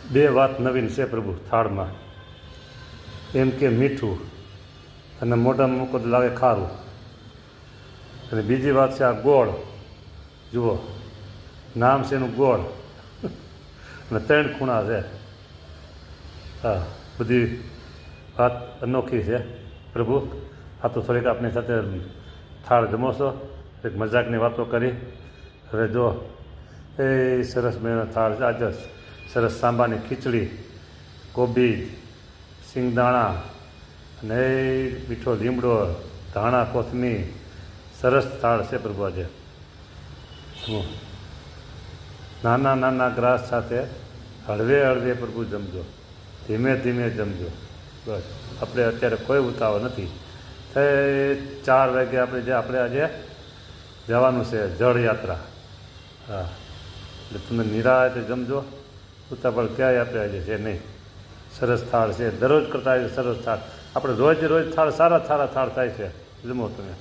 બે વાત નવીન છે પ્રભુ થાળમાં, એમ કે મીઠું અને મોઢામાં મૂકો તો લાગે ખારું, અને બીજી વાત છે આ ગોળ. જુઓ, નામ છે એનું ગોળ અને 3 ખૂણા છે. હા, બધી વાત અનોખી છે પ્રભુ. આ તો થોડીક આપણી સાથે થાળ જમો છો, એક મજાકની વાતો કરી. હવે જો એ સરસ મજાનો થાળ છે. આજે સરસ સાંબાની ખીચડી, કોબીજ, સિંગદાણા અને એ મીઠો લીમડો, ધાણા, કોથમીર. સરસ થાળ છે પ્રભુ આજે. નાના નાના ગ્રાસ સાથે હળવે હળવે પ્રભુ જમજો, ધીમે ધીમે જમજો. બસ, આપણે અત્યારે કોઈ ઉતાવળ નથી. 4 વાગે આપણે આજે જવાનું છે જળયાત્રા. હા, એટલે તમે નિરાતે જમજો, ઉતાવળ ક્યાંય આપણે આજે છે નહીં. સરસ થાળ છે, દરરોજ કરતાં આજે સરસ થાળ. આપણે રોજ થાળ સારા થાળ થાય છે. જમો તમે.